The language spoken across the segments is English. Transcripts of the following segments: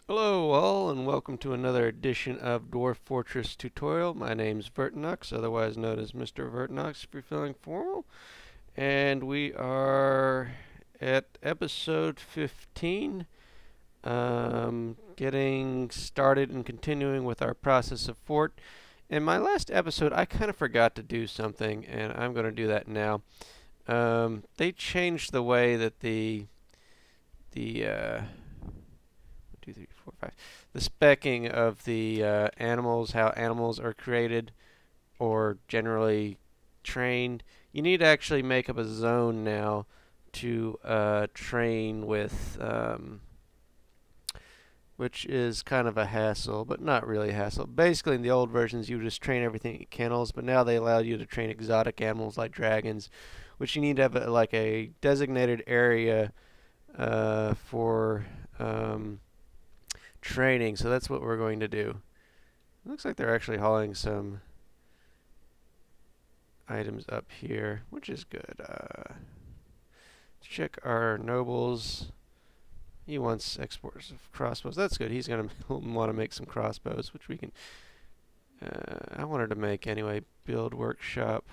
Hello all, and welcome to another edition of Dwarf Fortress tutorial. My name's Vertinox, otherwise known as Mr. Vertinox if you're feeling formal. And we are at episode 15, getting started and continuing with our process of fort. In my last episode, I kind of forgot to do something, and I'm going to do that now. They changed the way that the 2, 3, 4, 5. The specking of the animals, how animals are created or generally trained. You need to actually make up a zone now to train with, which is kind of a hassle, but not really a hassle. Basically, in the old versions, you just train everything in kennels, but now they allow you to train exotic animals like dragons, which you need to have like a designated area for training, so that's what we're going to do. It looks like they're actually hauling some items up here, which is good. Let's check our nobles. He wants exports of crossbows. That's good. He's going to want to make some crossbows, which we can... I wanted to make anyway. Build workshop.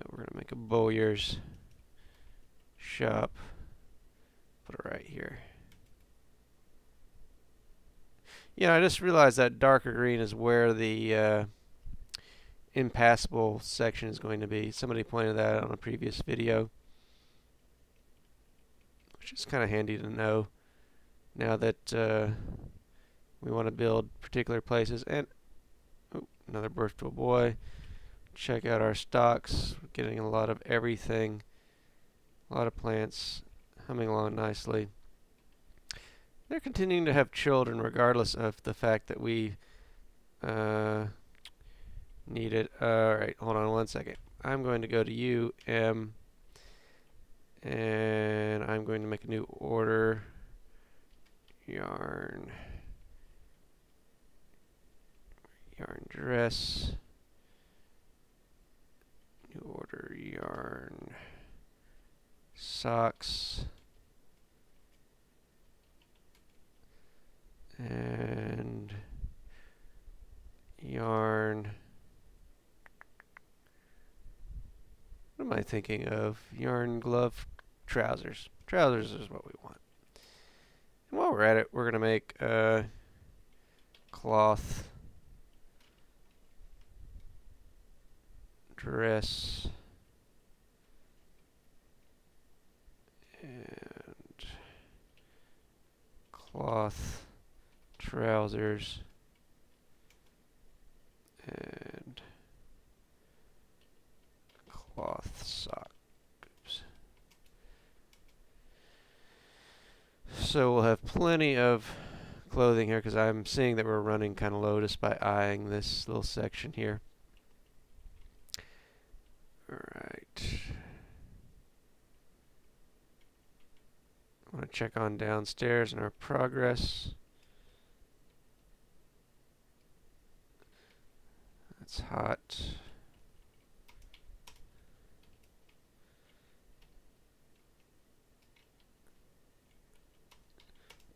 We're going to make a bowyer's shop. Put it right here. Yeah, I just realized that darker green is where the impassable section is going to be. Somebody pointed that out on a previous video, which is kind of handy to know now that we want to build particular places. And oh, another birth to a boy. Check out our stocks. We're getting a lot of everything, a lot of plants, humming along nicely. They're continuing to have children regardless of the fact that we need it. Alright, hold on one second. I'm going to go to U, M, and I'm going to make a new order. Yarn dress. New order yarn socks. And yarn. What am I thinking of? Yarn glove trousers. Trousers is what we want. And while we're at it, we're going to make cloth dress and cloth trousers and cloth socks. So we'll have plenty of clothing here because I'm seeing that we're running kind of low just by eyeing this little section here. Alright. I want to check on downstairs in our progress. It's hot.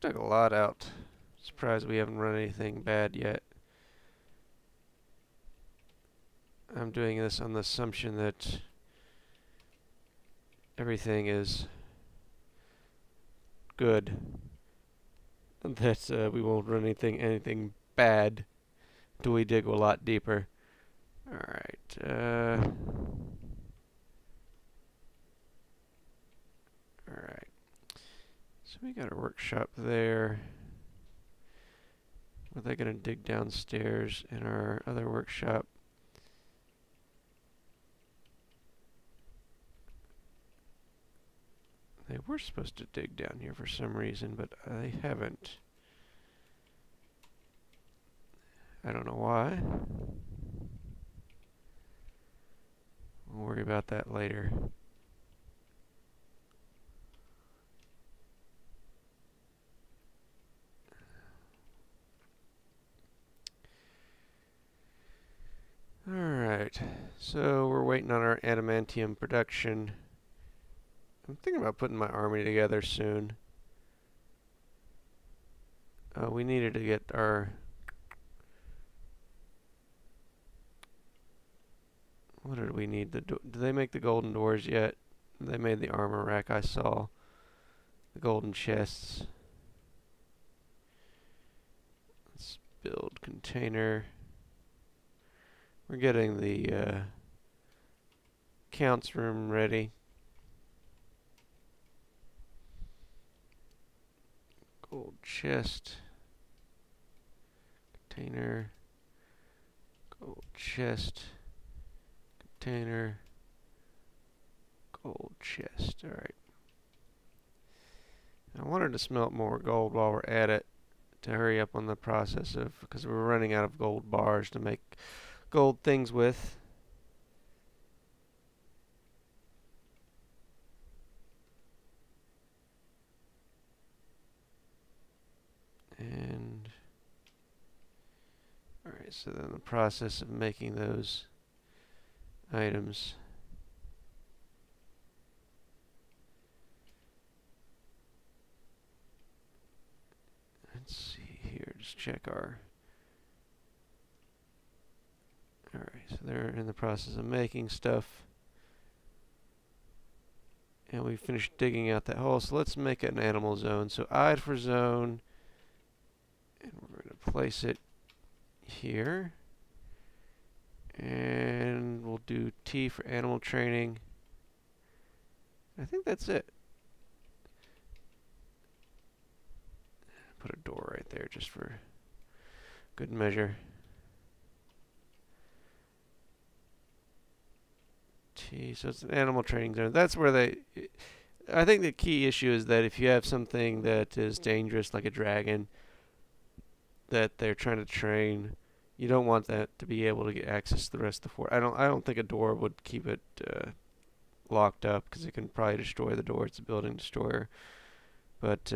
Took a lot out. Surprised we haven't run anything bad yet. I'm doing this on the assumption that everything is good. That we won't run anything bad until we dig a lot deeper. Alright. Alright. So we got a workshop there. Are they going to dig downstairs in our other workshop? They were supposed to dig down here for some reason, but they haven't. I don't know why. We'll worry about that later. Alright, so we're waiting on our adamantium production. I'm thinking about putting my army together soon. I don't know why. We'll worry about that later. Alright, so we're waiting on our adamantium production. I'm thinking about putting my army together soon. We needed to get our... What did we need? Did they make the golden doors yet? They made the armor rack, I saw. The golden chests. Let's build container. We're getting the counts room ready. Gold chest. Container. Gold chest. Container. Gold chest. Alright. I wanted to smelt more gold while we're at it to hurry up on the process of, because we're running out of gold bars to make gold things with. And alright, so then the process of making those items. Let's see here, just check our... Alright, so they're in the process of making stuff. And we finished digging out that hole, so let's make an animal zone. So I for zone, and we're going to place it here. And we'll do T for animal training. I think that's it. Put a door right there just for good measure. T, so it's an animal training zone. That's where they... I think the key issue is that if you have something that is dangerous, like a dragon, that they're trying to train, you don't want that to be able to get access to the rest of the fort. I don't think a door would keep it locked up, because it can probably destroy the door. It's a building destroyer. But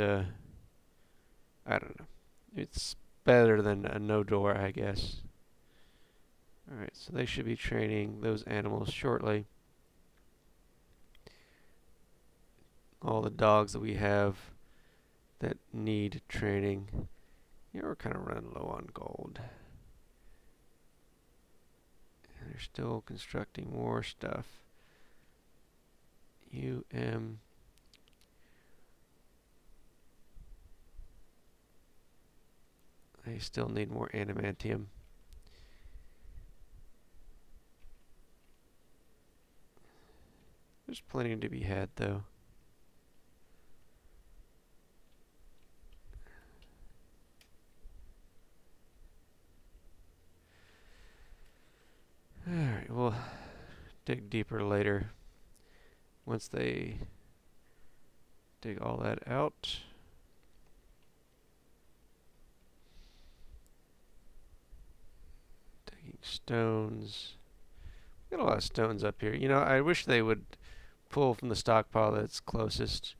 I don't know. It's better than a no door, I guess. Alright, so they should be training those animals shortly. All the dogs that we have that need training. Yeah, we're kind of running low on gold. And they're still constructing more stuff. UM. They still need more adamantium. There's plenty to be had, though. Alright, we'll dig deeper later. Once they dig all that out. Digging stones. Got a lot of stones up here. You know, I wish they would pull from the stockpile that's closest.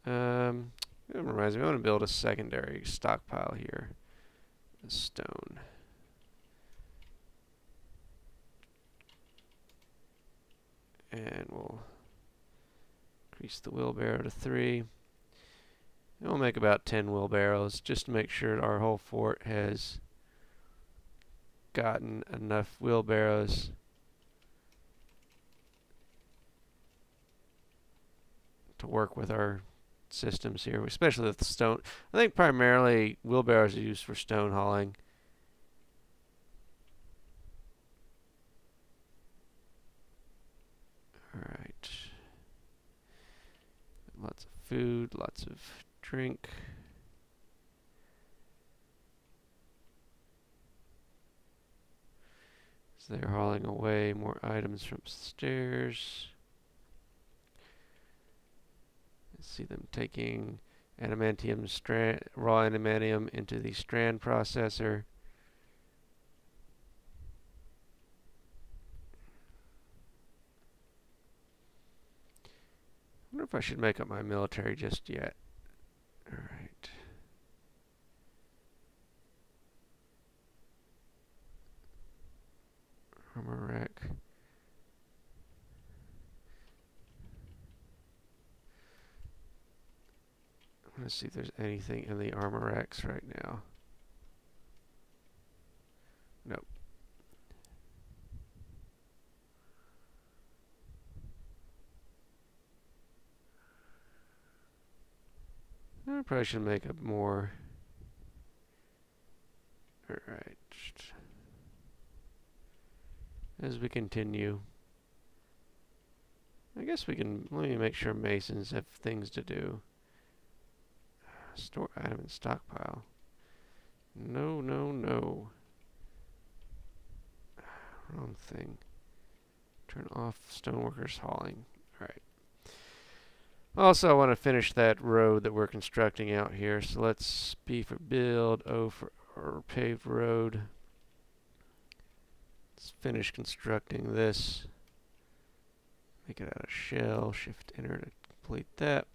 It reminds me, I want to build a secondary stockpile here. A stone. And we'll increase the wheelbarrow to 3. And we'll make about 10 wheelbarrows just to make sure our whole fort has gotten enough wheelbarrows to work with our systems here, especially with the stone. I think primarily wheelbarrows are used for stone hauling. Alright. Lots of food, lots of drink. So they're hauling away more items from stairs. See them taking adamantium strand, raw adamantium into the strand processor. I wonder if I should make up my military just yet. Alright. Armor rack. Let's see if there's anything in the armor racks right now. Nope. I probably should make a more. Alright. As we continue, I guess we can. Let me make sure masons have things to do. Store item in stockpile. No, no, no. Wrong thing. Turn off stoneworkers hauling. Alright. Also, I want to finish that road that we're constructing out here. So let's B for build, O for paved road. Let's finish constructing this. Make it out of shell. Shift enter to complete that.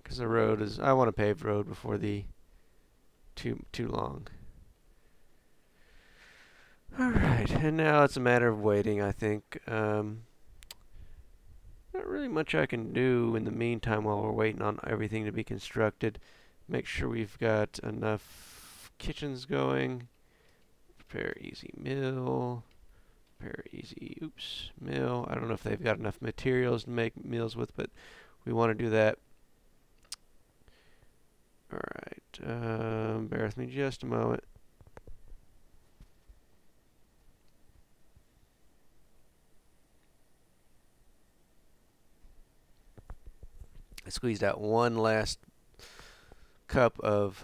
Because the road is, I want a paved road before the too long. Alright, and now it's a matter of waiting, I think. Not really much I can do in the meantime while we're waiting on everything to be constructed. Make sure we've got enough kitchens going. Prepare easy mill. Prepare easy, mill. I don't know if they've got enough materials to make meals with, but we want to do that. Alright, bear with me just a moment. I squeezed out one last cup of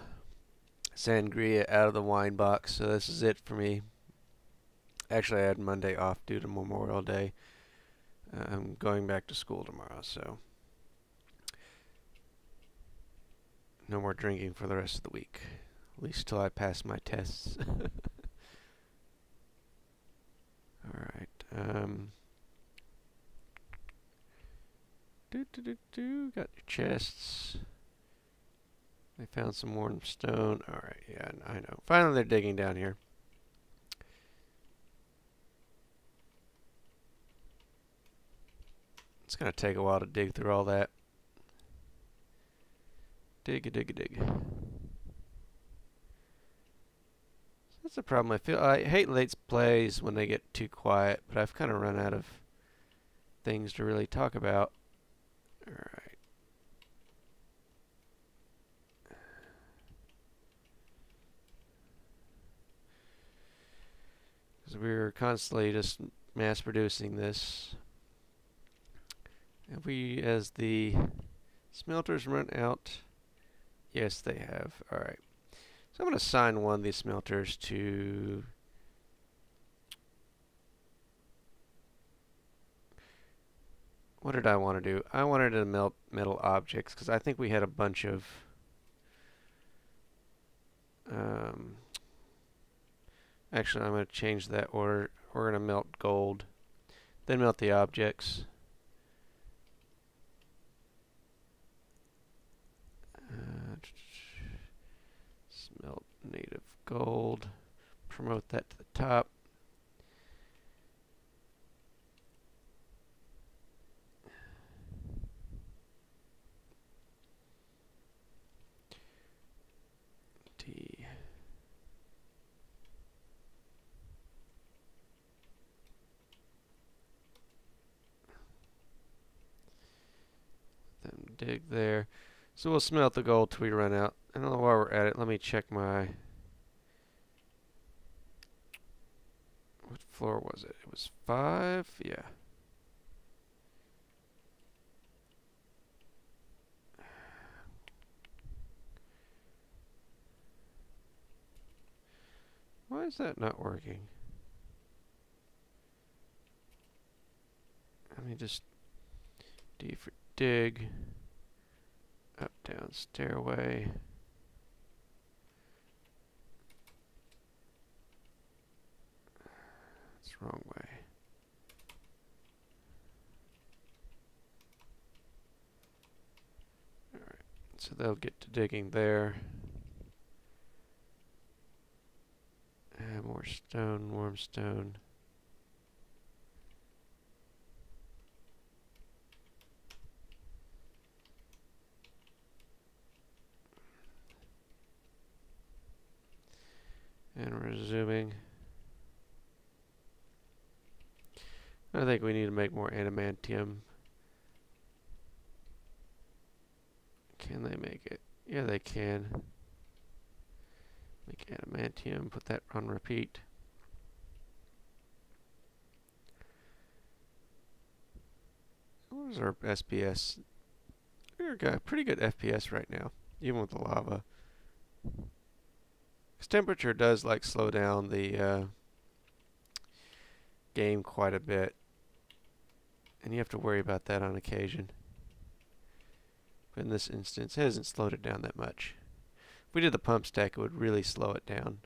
sangria out of the wine box, so this is it for me. Actually, I had Monday off due to Memorial Day. I'm going back to school tomorrow, so no more drinking for the rest of the week. At least till I pass my tests. Alright. Got your chests. They found some warm stone. Alright, yeah, I know. Finally, they're digging down here. It's going to take a while to dig through all that. Dig. That's a problem. I hate late plays when they get too quiet, but I've kind of run out of things to really talk about. Alright. Because we're constantly just mass producing this. Have we, as the smelters run out? Yes, they have. Alright. So I'm going to assign one of these smelters to... What did I want to do? I wanted to melt metal objects because I think we had a bunch of... Actually, I'm going to change that order. We're going to melt gold, then melt the objects. Smelt native gold. Promote that to the top. T. Then dig there. So we'll smelt the gold till we run out. I don't know while we're at it. Let me check my... What floor was it? It was 5? Yeah. Why is that not working? Let me just... D for dig. Up, down, stairway. That's the wrong way. Alright, so they'll get to digging there. More stone, warm stone. Resuming. I think we need to make more adamantium. Can they make it? Yeah, they can. Make adamantium, put that on repeat. What is our SPS? We've got a pretty good FPS right now, even with the lava. Because temperature does like slow down the game quite a bit. And you have to worry about that on occasion. But in this instance, it hasn't slowed it down that much. If we did the pump stack, it would really slow it down.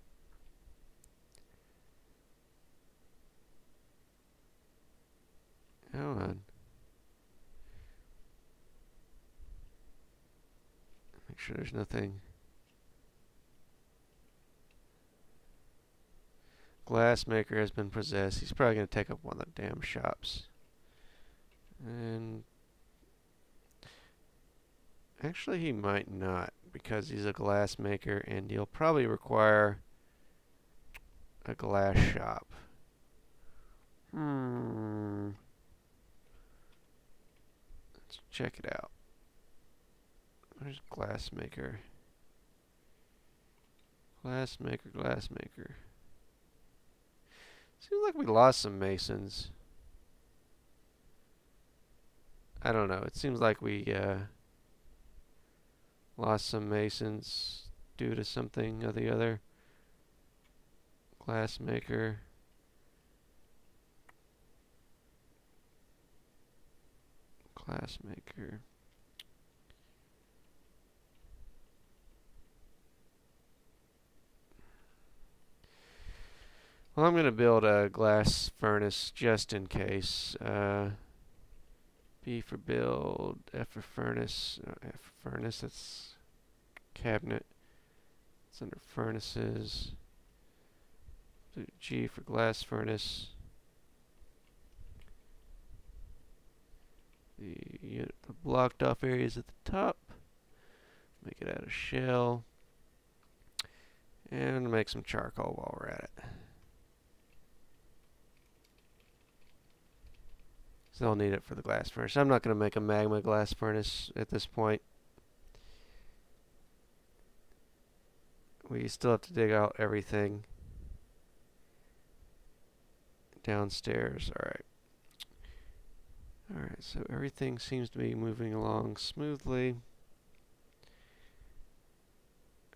Come on. Make sure there's nothing. Glassmaker has been possessed. He's probably going to take up one of the damn shops. And actually he might not, because he's a glassmaker and he'll probably require a glass shop. Let's check it out. Where's glassmaker? Glassmaker. Seems like we lost some masons. I don't know. It seems like we lost some masons due to something or the other. Glassmaker. Glassmaker. Well, I'm going to build a glass furnace just in case. B for build, F for furnace, F for furnace, that's cabinet. It's under furnaces. Do G for glass furnace. The blocked off areas at the top. Make it out of shell. And make some charcoal while we're at it. So they'll need it for the glass furnace. I'm not going to make a magma glass furnace at this point. We still have to dig out everything downstairs. Alright, so everything seems to be moving along smoothly.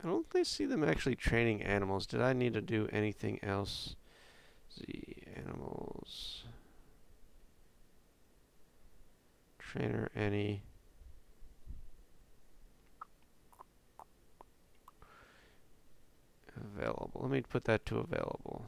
I don't really see them actually training animals. Did I need to do anything else? Z animals. Trainer any. Available. Let me put that to available.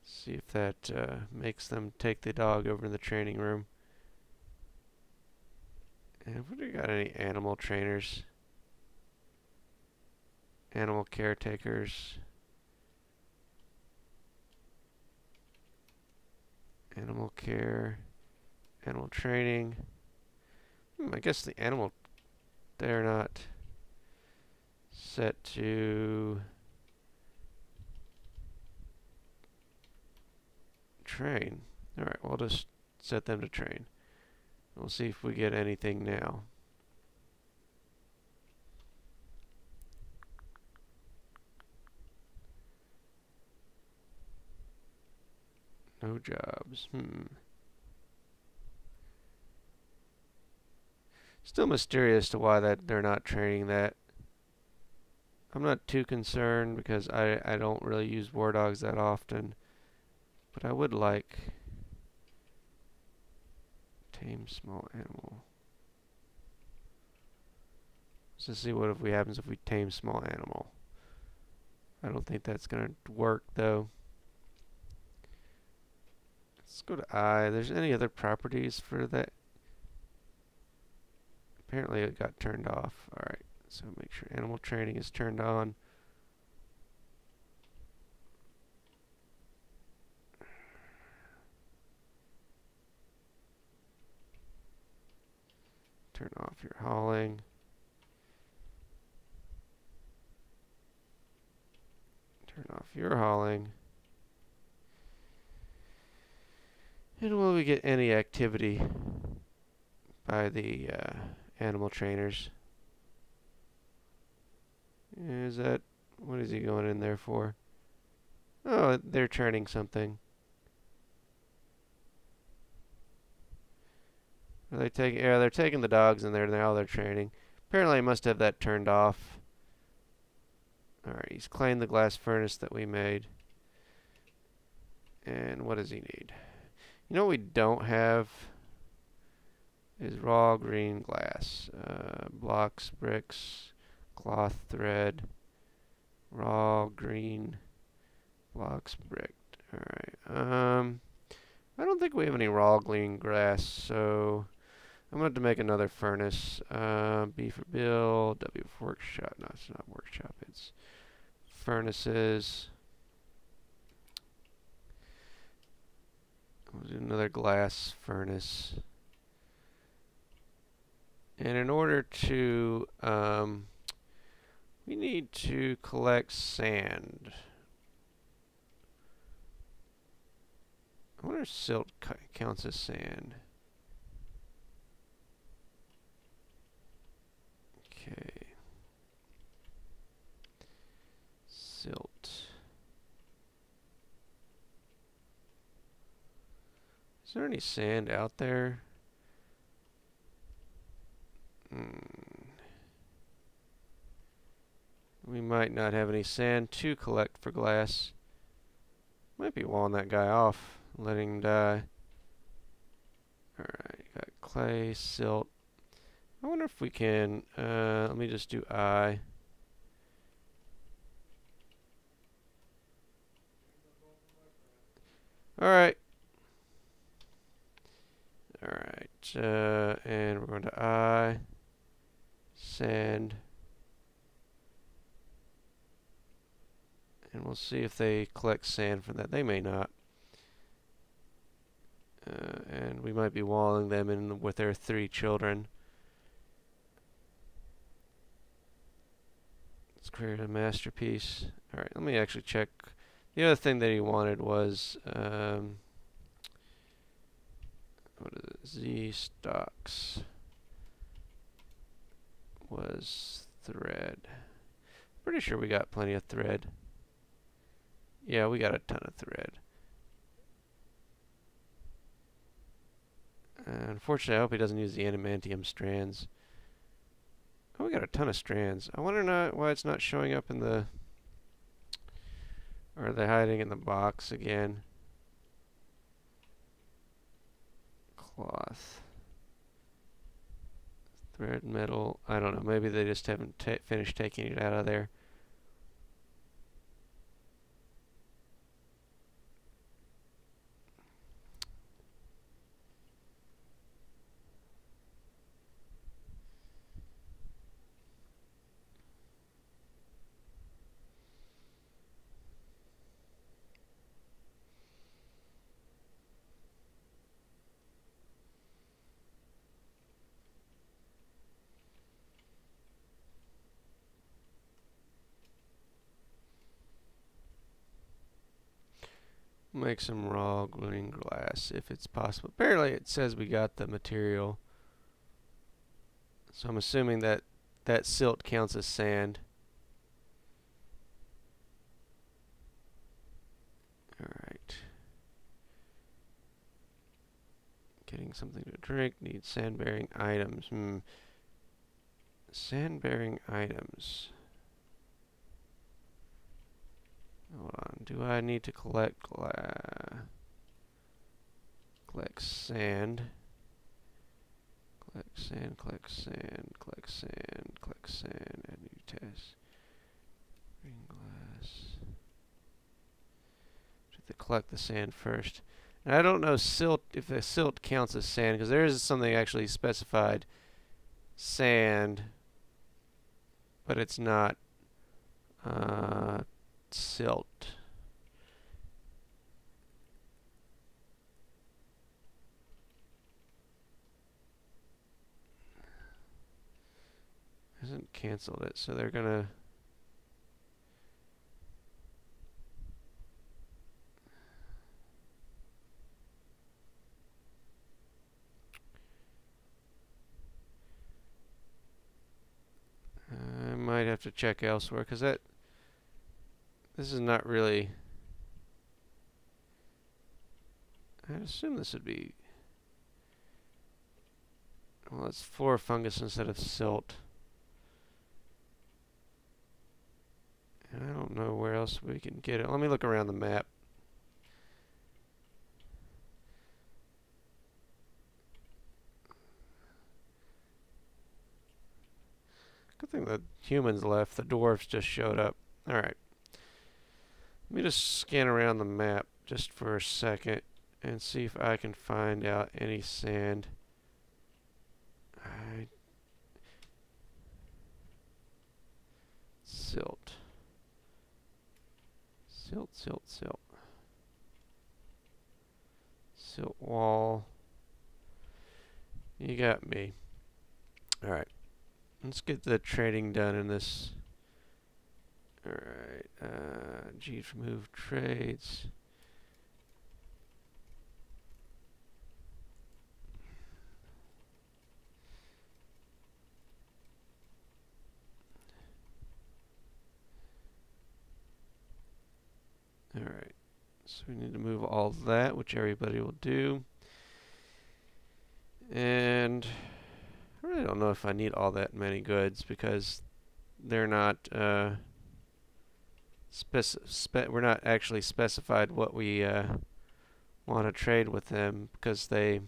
See if that makes them take the dog over to the training room. And have we got any animal trainers? Animal caretakers. Animal care. Animal training. I guess the animal, they're not set to train. Alright, we'll just set them to train. We'll see if we get anything now. No jobs. Still mysterious to why that they're not training that. I'm not too concerned because I don't really use war dogs that often. But I would like tame small animal. Let's see what if we happens if we tame small animal. I don't think that's gonna work though. Let's go to I. There's any other properties for that? Apparently it got turned off. Alright, so make sure animal training is turned on. Turn off your hauling. Turn off your hauling. And will we get any activity by the animal trainers? Is that... what is he going in there for? Oh, they're turning something. Are they taking... yeah, they're taking the dogs in there now. They're training. Apparently I must have that turned off. Alright, he's claimed the glass furnace that we made. And what does he need? You know what we don't have is raw green glass. Blocks, bricks, cloth, thread, raw green blocks, brick. Alright. I don't think we have any raw green grass, so I'm going to have to make another furnace. B for Bill, W for workshop. No, it's not workshop, it's furnaces. We'll do another glass furnace. And in order to, we need to collect sand. I wonder if silt counts as sand. Okay. Silt. Is there any sand out there? We might not have any sand to collect for glass. Might be walling that guy off, letting him die. Alright, got clay, silt. I wonder if we can, let me just do I. Alright. Alright, and we're going to I. Sand. And we'll see if they collect sand from that. They may not. And we might be walling them in with their 3 children. Let's create a masterpiece. Alright, let me actually check. The other thing that he wanted was what is it? Z stocks was thread. Pretty sure we got plenty of thread. Yeah, we got a ton of thread. Unfortunately, I hope he doesn't use the adamantium strands. Oh, we got a ton of strands. I wonder why it's not showing up in the... or are they hiding in the box again? Cloth. Thread, metal. I don't know. Maybe they just haven't finished taking it out of there. Make some raw green glass if it's possible. Apparently it says we got the material. So I'm assuming that that silt counts as sand. Alright. Getting something to drink. Need sand-bearing items. Sand-bearing items. Hold on. Do I need to collect sand? Collect sand, collect sand, collect sand, collect sand, add new test. Green glass. Have to collect the sand first. And I don't know silt if the silt counts as sand, because there is something actually specified sand, but it's not silt. canceled it, so they're gonna. I might have to check elsewhere because this is not really. I'd assume this would be. Well, it's floor fungus instead of silt. And I don't know where else we can get it. Let me look around the map. Good thing the humans left. The dwarves just showed up. Alright. Let me just scan around the map just for a second and see if I can find out any sand. Silt. Silt, silt, silt. Silt wall. You got me. Alright. Let's get the trading done in this. Alright. G to move trades. Alright. So we need to move all that, which everybody will do. And I really don't know if I need all that many goods because they're not we're not actually specified what we want to trade with them because they.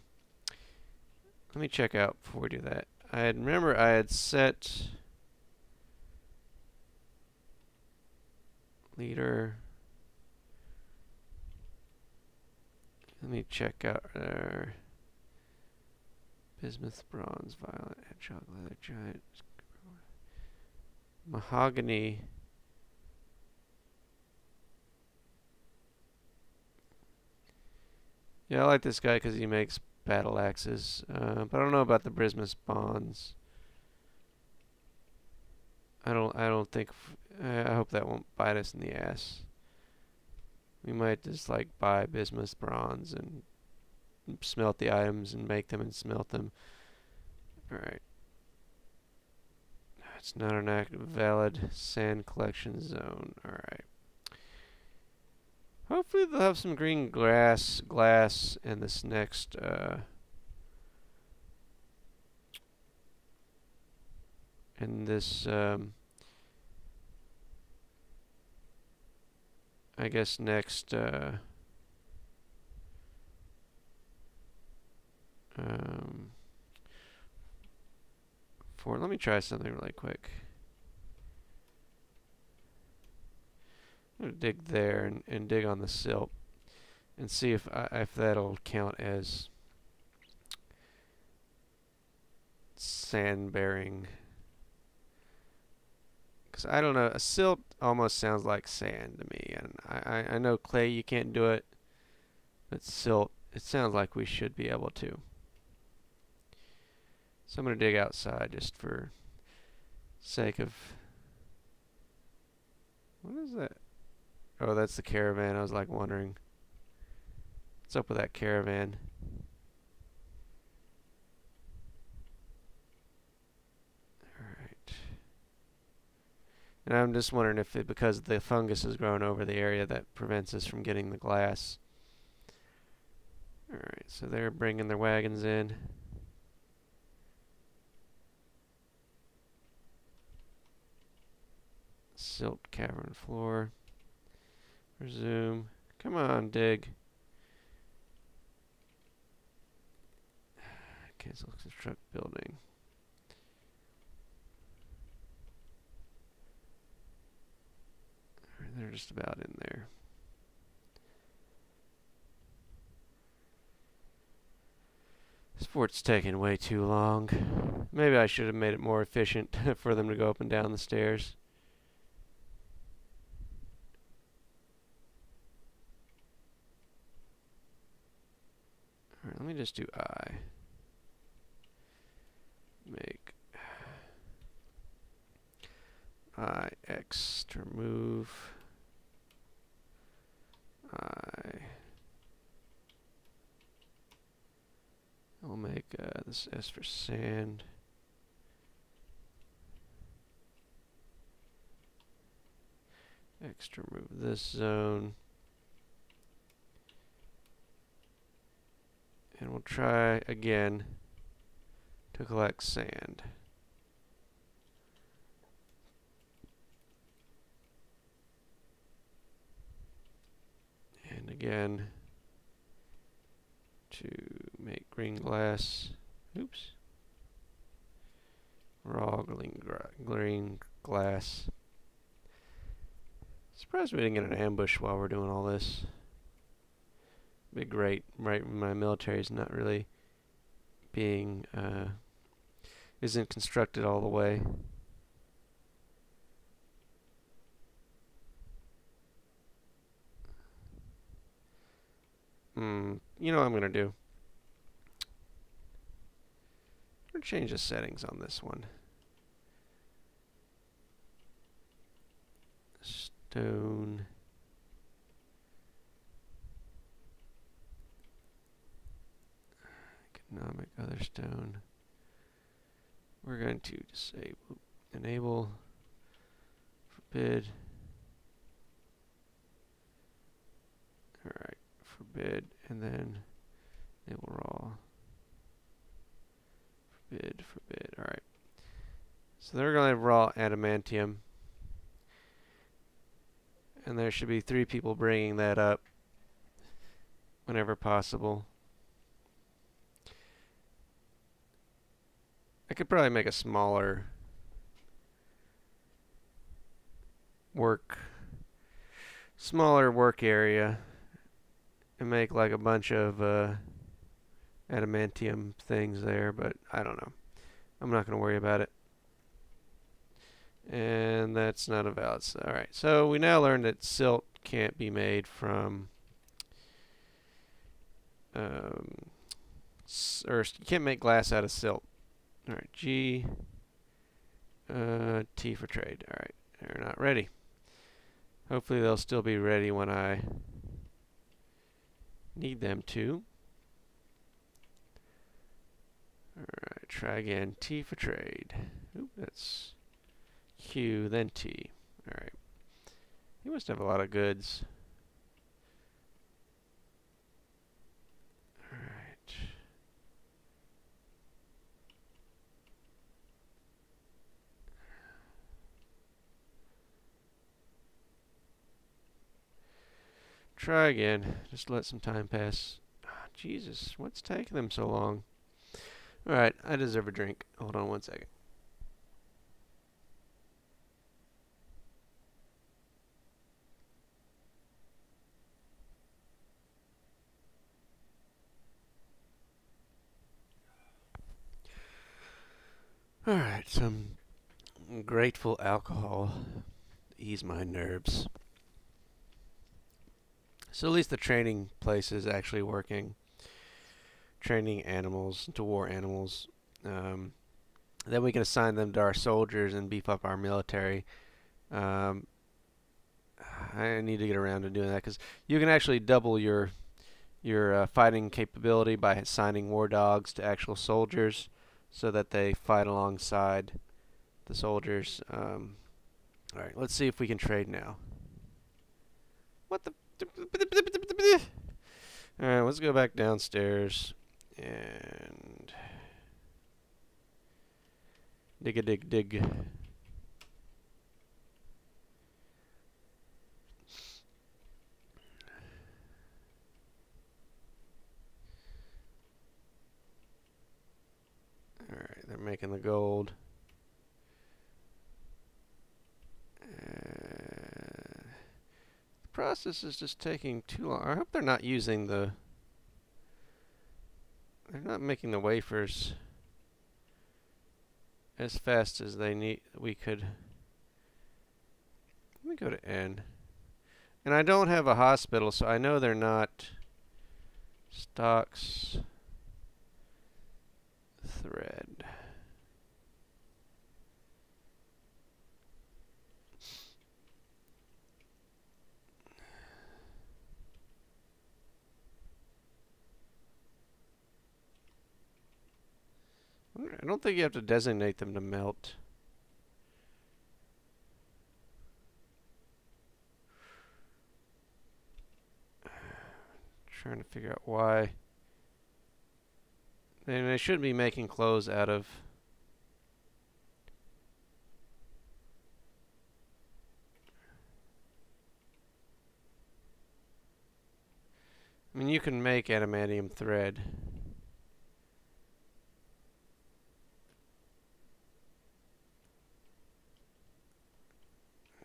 Let me check out before we do that. Remember I had set leader. Let me check out our bismuth, bronze, violet, hedgehog, leather, giant, mahogany. Yeah, I like this guy because he makes battle axes, but I don't know about the bismuth bonds. I don't think. I hope that won't bite us in the ass. We might just like buy bismuth bronze and smelt the items and make them and smelt them. Alright. It's not an active valid sand collection zone. Alright. Hopefully they'll have some green glass in this next I guess next let me try something really quick. I'm gonna dig there and dig on the silt and see if that'll count as sand bearing. Because I don't know, a silt almost sounds like sand to me, and I know clay you can't do it, but silt, it sounds like we should be able to. So I'm going to dig outside just for sake of. What is that? Oh, that's the caravan. I was like wondering what's up with that caravan. Alright. And I'm just wondering if because the fungus has grown over the area that prevents us from getting the glass. Alright, so they're bringing their wagons in. Silt cavern floor. Resume. Come on, dig. Cancel construct building. Alright, they're just about in there. This fort's taking way too long. Maybe I should have made it more efficient for them to go up and down the stairs. Alright, let me just do I. Make. X to remove. I'll make this S for sand. X to remove this zone. And we'll try again to collect sand. And again to make green glass. Oops. Raw green glass. Surprised we didn't get an ambush while we're doing all this. Be great, right? My military is not really being isn't constructed all the way. You know what I'm gonna do? I'm gonna change the settings on this one. Stone. Economic other stone. We're going to disable, enable, forbid. Alright, forbid, and then enable raw. Forbid, alright. So they're going to have raw adamantium. And there should be 3 people bringing that up whenever possible. I could probably make a smaller work area and make like a bunch of adamantium things there, but I don't know. I'm not going to worry about it. And that's not a valid. Alright, so we now learned that silt can't be made from or you can't make glass out of silt. Alright, G T for trade. Alright, they're not ready. Hopefully they'll still be ready when I need them to. Alright, try again. T for trade. Oop, that's Q, then T. Alright. You must have a lot of goods. Alright. Try again. Just let some time pass. Oh, Jesus, what's taking them so long? Alright, I deserve a drink. Hold on 1 second. Alright, some grateful alcohol to ease my nerves. So at least the training place is actually working. Training animals to war animals. Then we can assign them to our soldiers and beef up our military. I need to get around to doing that because you can actually double your fighting capability by assigning war dogs to actual soldiers, so that they fight alongside the soldiers. Alright, let's see if we can trade now. What the? Alright, let's go back downstairs and dig. Alright, they're making the gold. The process is just taking too long. I hope they're not using the... They're not making the wafers as fast as they need. We could... Let me go to N. And I don't have a hospital, so I know they're not... Stocks... Thread. I don't think you have to designate them to melt. Trying to figure out why. And I shouldn't be making clothes out of. I mean, you can make adamantium thread.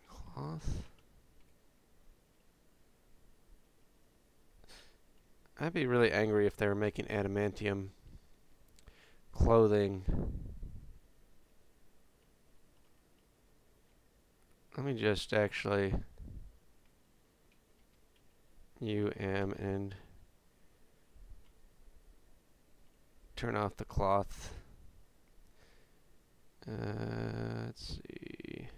Cloth. I'd be really angry if they were making adamantium clothing. Let me just actually and turn off the cloth. Let's see.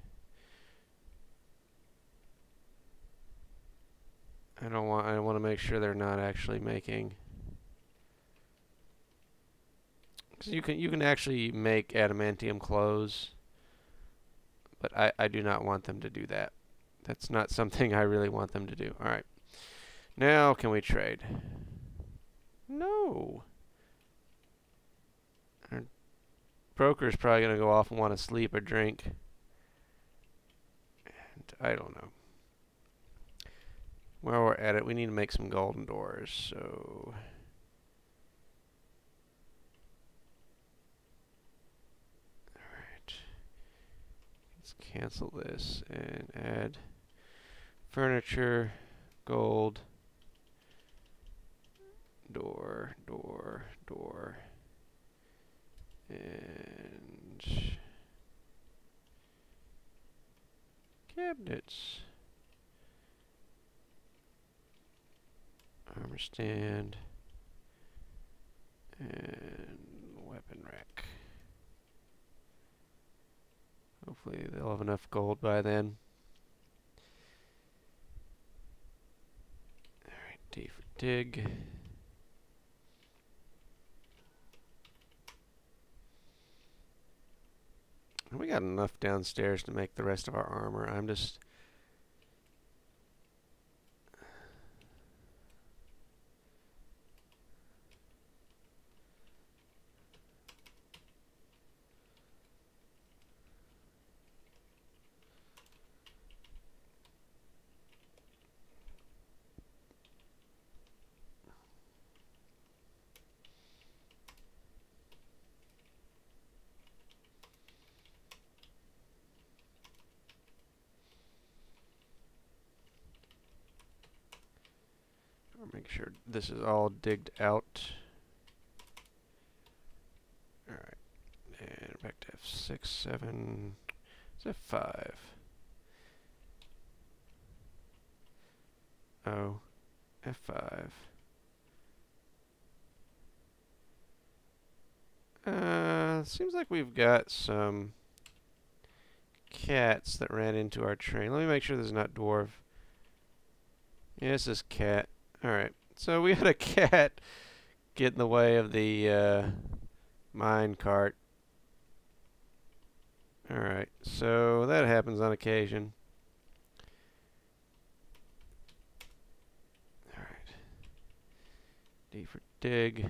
I want to make sure they're not actually making. Because you can actually make adamantium clothes, but I do not want them to do that. That's not something I really want them to do. All right. Now can we trade? No. Our broker's probably going to go off and want to sleep or drink. And I don't know. While we're at it, we need to make some golden doors. So alright. Let's cancel this and add furniture, gold, door, and cabinets. Armor stand and weapon rack. Hopefully they'll have enough gold by then. Alright, D for dig. We got enough downstairs to make the rest of our armor. I'm just make sure this is all digged out. Alright, and back to F6, 7, it's F5. Oh, F5. Seems like we've got some cats that ran into our train. Let me make sure this is not dwarf. Yes, this is cat. Alright, so we had a cat get in the way of the mine cart. Alright, so that happens on occasion. Alright. D for dig.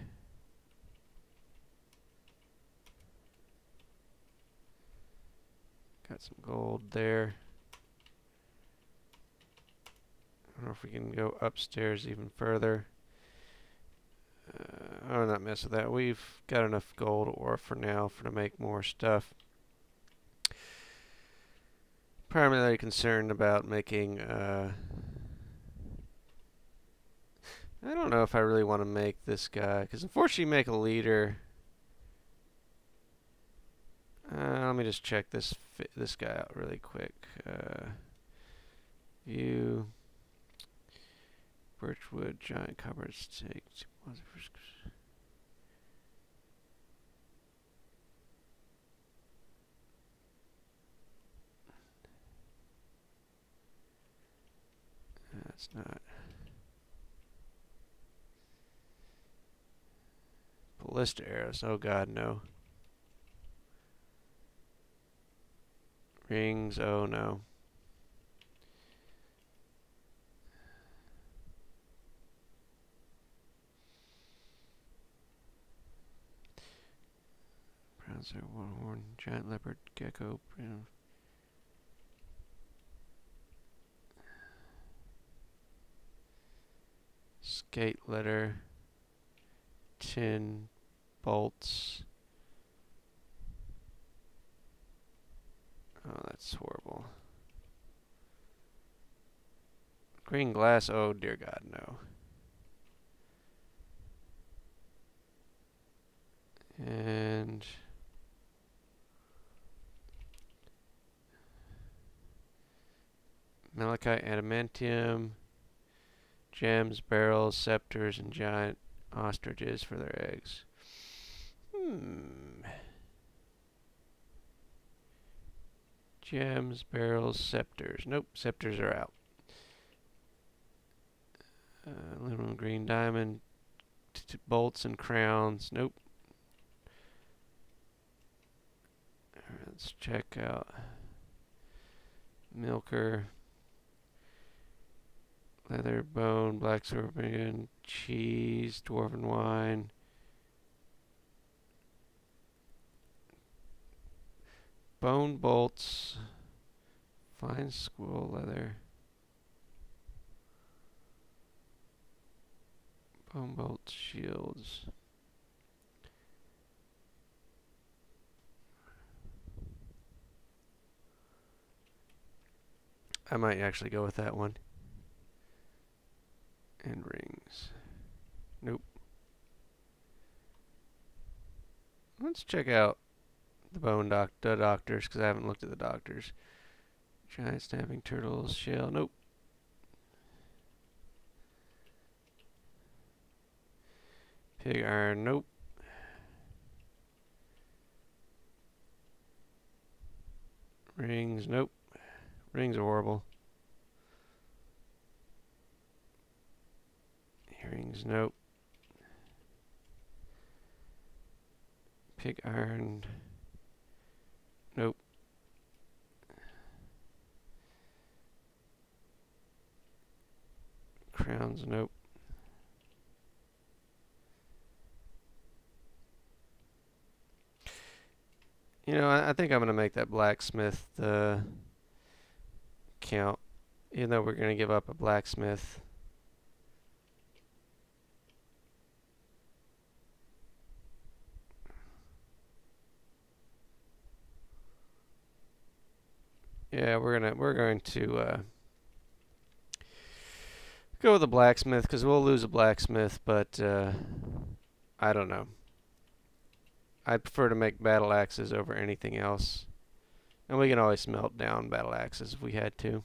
Got some gold there. I don't know if we can go upstairs even further. I'll not mess with that. We've got enough gold ore for now to make more stuff. Primarily concerned about making, I don't know if I really want to make this guy, because unfortunately you make a leader. Let me just check this guy out really quick. View. Birchwood, giant copper stake. That's not. Ballista arrows. Oh god, no. Rings, oh no. Brown star, one horn, giant leopard, gecko, brown. Skate letter, tin, bolts. Oh, that's horrible. Green glass, oh dear God, no. And malachite, adamantium, gems, barrels, scepters, and giant ostriches for their eggs. Gems, barrels, scepters. Nope, scepters are out. Aluminum, green diamond, bolts and crowns. Nope. Alright, let's check out milker, leather, bone, black scorpion, cheese, dwarven wine, bone bolts, fine squirrel leather, bone bolts, shields. I might actually go with that one. And rings. Nope. Let's check out the doctors, because I haven't looked at the doctors. Giant snapping turtles, shell. Nope. Pig iron. Nope. Rings. Nope. Rings are horrible. Earrings. Nope. Pig iron. Nope. Crowns. Nope. You know, I think I'm going to make that blacksmith count, even though we're going to give up a blacksmith. Yeah, we're going to go with a blacksmith, because we'll lose a blacksmith, but I don't know. I prefer to make battle axes over anything else. And we can always melt down battle axes if we had to.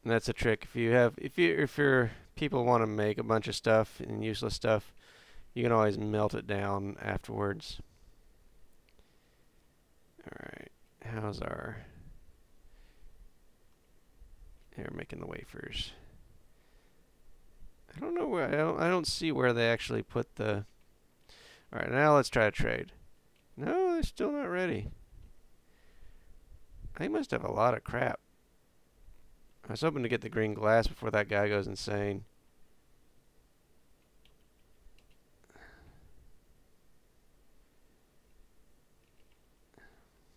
And that's a trick. If your people want to make a bunch of stuff and useless stuff, you can always melt it down afterwards. Alright, how's our... They're making the wafers. I don't know where, I don't see where they actually put the... Alright, now let's try to trade. No, they're still not ready. They must have a lot of crap. I was hoping to get the green glass before that guy goes insane.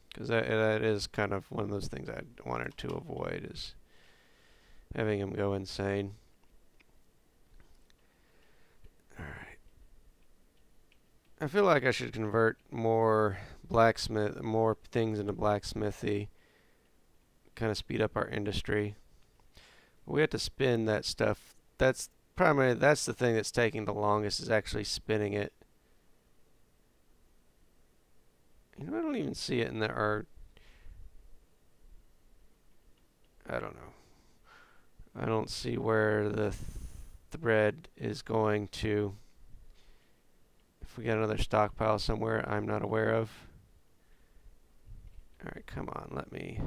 Because that is kind of one of those things I wanted to avoid, is having him go insane. Alright. I feel like I should convert more things into blacksmithy. Kind of speed up our industry. We have to spin that stuff. That's the thing that's taking the longest, is actually spinning it. You know, I don't even see it in there. I don't know. I don't see where the thread is going to. If we got another stockpile somewhere I'm not aware of. Alright, come on, let me...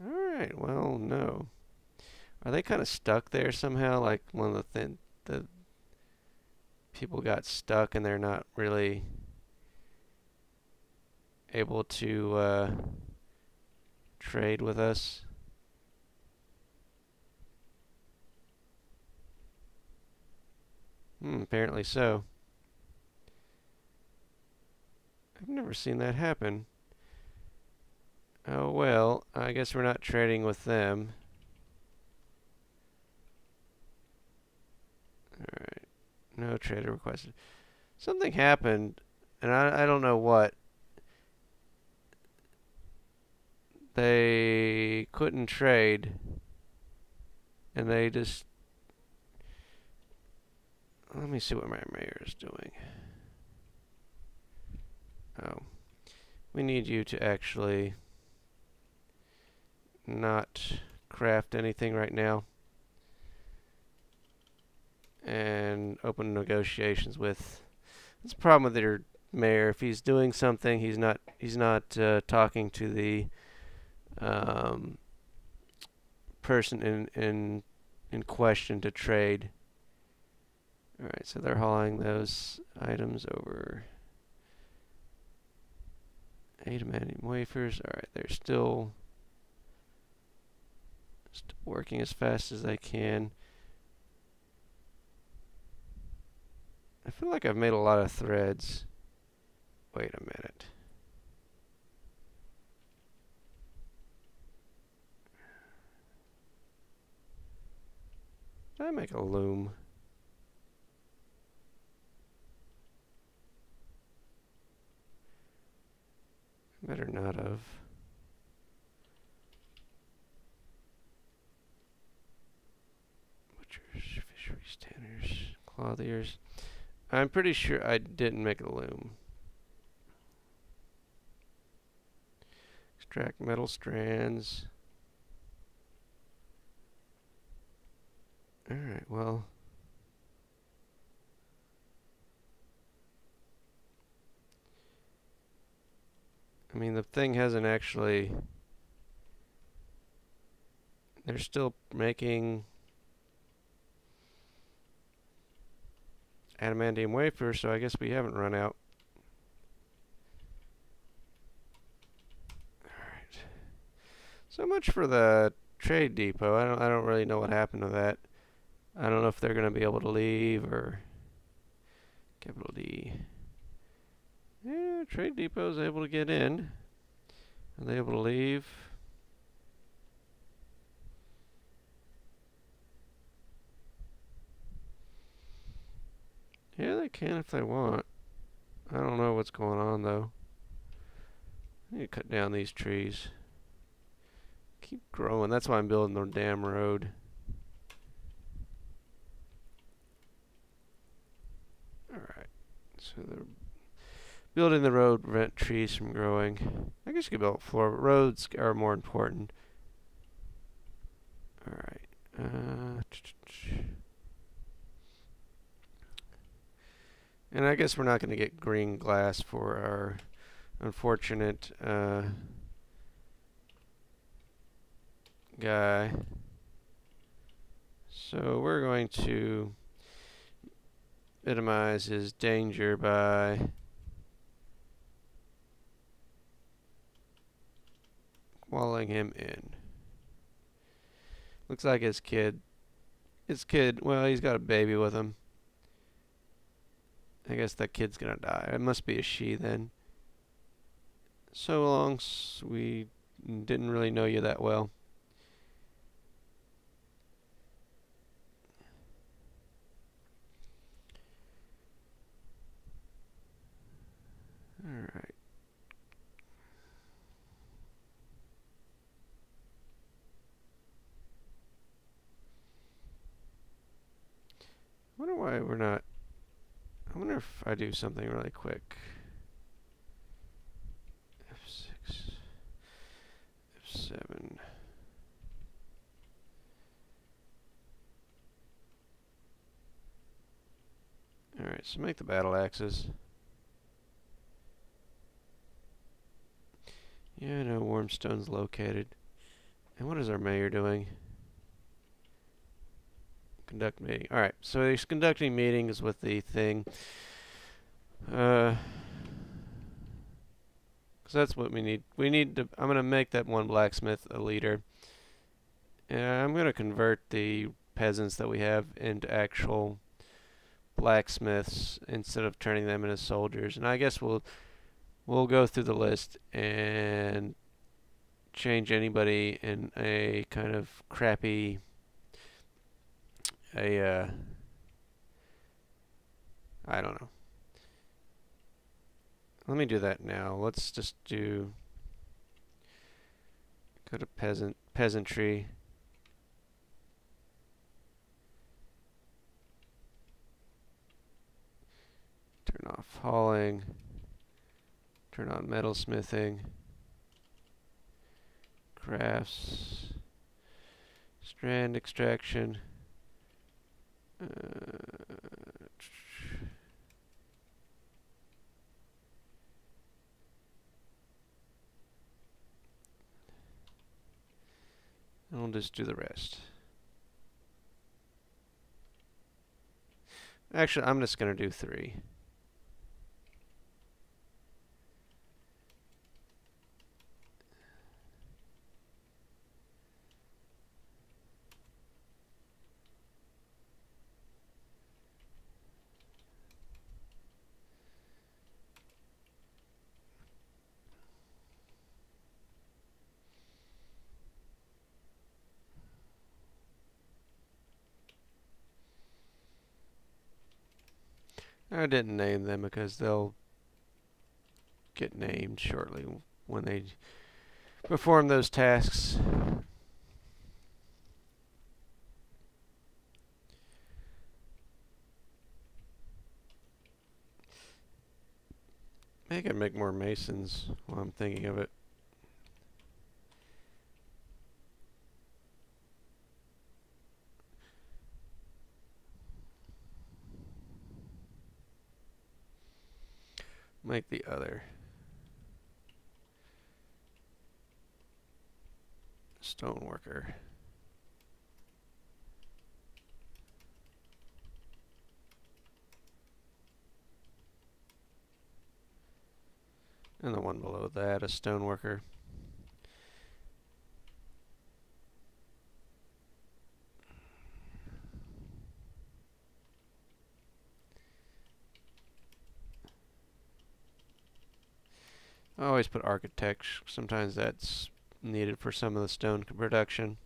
Alright, well, no. Are they kind of stuck there somehow? Like one of the people got stuck and they're not really able to trade with us. Apparently so. I've never seen that happen. Oh well, I guess we're not trading with them. Alright. No trader requested. Something happened, and I don't know what. They couldn't trade, and they just... Let me see what my mayor is doing. Oh. We need you to actually not craft anything right now and open negotiations with... That's the problem with your mayor. If he's doing something, he's not talking to the person in question to trade. Alright, so they're hauling those items over. 8 demanding wafers. Alright, they're still working as fast as they can. I feel like I've made a lot of threads. Wait a minute. Did I make a loom? Better not have. Butchers, fisheries, tanners, clothiers. I'm pretty sure I didn't make a loom. Extract metal strands. Alright, well. I mean, the thing hasn't actually... They're still making adamantium wafers, so I guess we haven't run out. Alright. So much for the trade depot. I don't really know what happened to that. I don't know if they're going to be able to leave or... Capital D. Yeah, trade depot's able to get in. Are they able to leave? Yeah, they can if they want. I don't know what's going on though. I need to cut down these trees. Keep growing. That's why I'm building the damn road. Alright. So they're building the road to prevent trees from growing. I guess you could build floor, but roads are more important. Alright. And I guess we're not going to get green glass for our unfortunate guy. So we're going to minimize his danger by walling him in. Looks like his kid, well, he's got a baby with him. I guess that kid's gonna die. It must be a she then. So long, we didn't really know you that well. Alright. I wonder why we're not... I wonder if I do something really quick. F6, F7. Alright, so make the battle axes. Yeah, I know Warmstone's located. And what is our mayor doing? Conduct meeting. Alright, so he's conducting meetings with the thing. Because that's what we need. We need to. I'm going to make that one blacksmith a leader. And I'm going to convert the peasants that we have into actual blacksmiths instead of turning them into soldiers. And I guess we'll go through the list and change anybody in a kind of crappy I don't know. Let me do that now. Let's just go to peasantry. Turn off hauling. Turn on metalsmithing. Crafts. Strand extraction. And we'll just do the rest. Actually, I'm just going to do 3. I didn't name them because they'll get named shortly when they perform those tasks. I could make more masons while I'm thinking of it. Make the other stoneworker. And the one below that, a stoneworker. I always put architect. Sometimes that's needed for some of the stone production.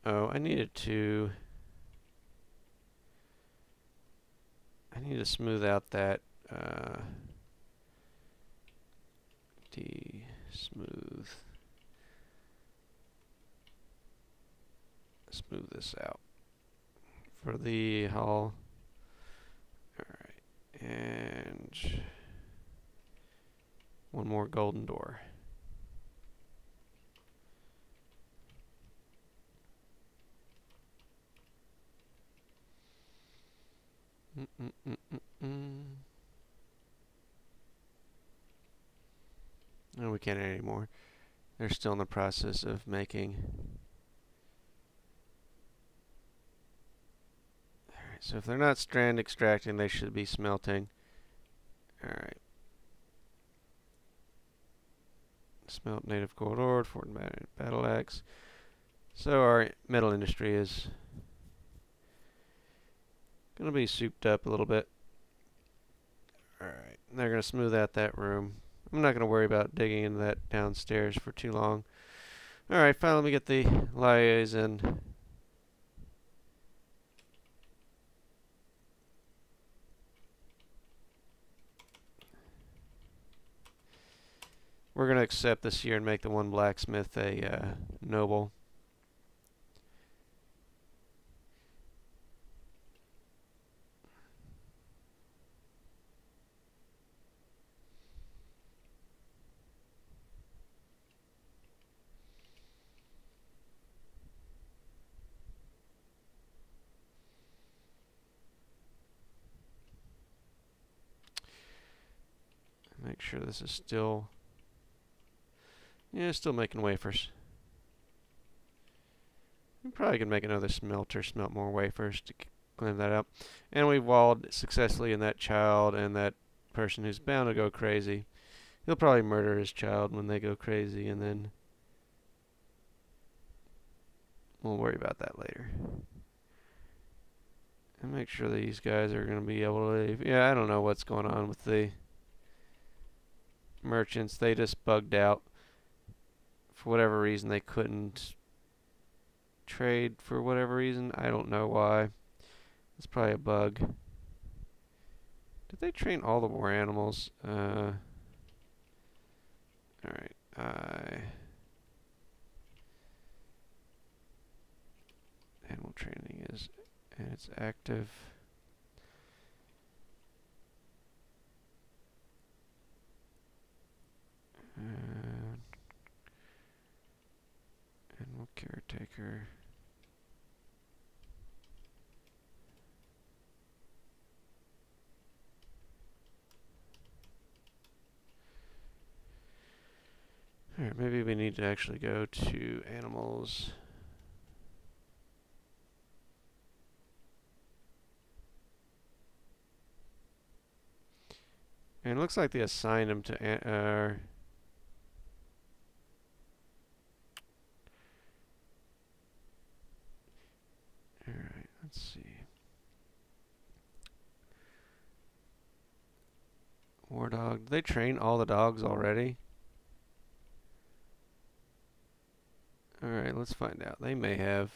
Oh, I need to smooth out that smooth this out for the hull. Alright, and one more golden door. No, we can't anymore. They're still in the process of making. Alright, so if they're not strand extracting, they should be smelting. Alright. Smelt native gold ore, fortified battle axe. So our metal industry is going to be souped up a little bit. Alright, they're going to smooth out that room. I'm not going to worry about digging into that downstairs for too long. Alright, finally we get the liaison. We're going to accept this year and make the one blacksmith a noble. Make sure this is still... Yeah, still making wafers. We probably could make another smelter, smelt more wafers to clean that up. And we walled successfully in that child and that person who's bound to go crazy. He'll probably murder his child when they go crazy, and then we'll worry about that later. And make sure these guys are going to be able to leave. Yeah, I don't know what's going on with the merchants. They just bugged out. For whatever reason, they couldn't trade for whatever reason. I don't know why. It's probably a bug. Did they train all the war animals? Alright. Animal training is, and it's active. Animal caretaker. Alright, maybe we need to actually go to animals. And it looks like they assigned them to alright, let's see. War dog. Did they train all the dogs already? Alright, let's find out. They may have.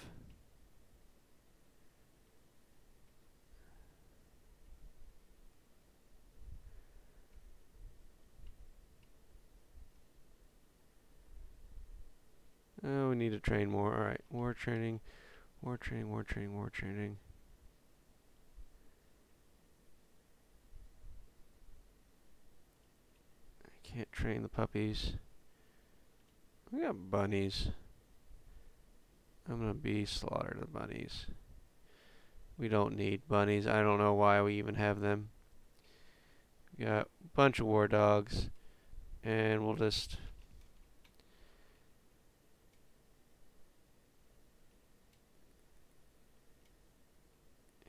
Oh, we need to train more. Alright, war training, war training, war training, war training. I can't train the puppies. We got bunnies. I'm gonna slaughter the bunnies. We don't need bunnies. I don't know why we even have them. We got a bunch of war dogs, and we'll just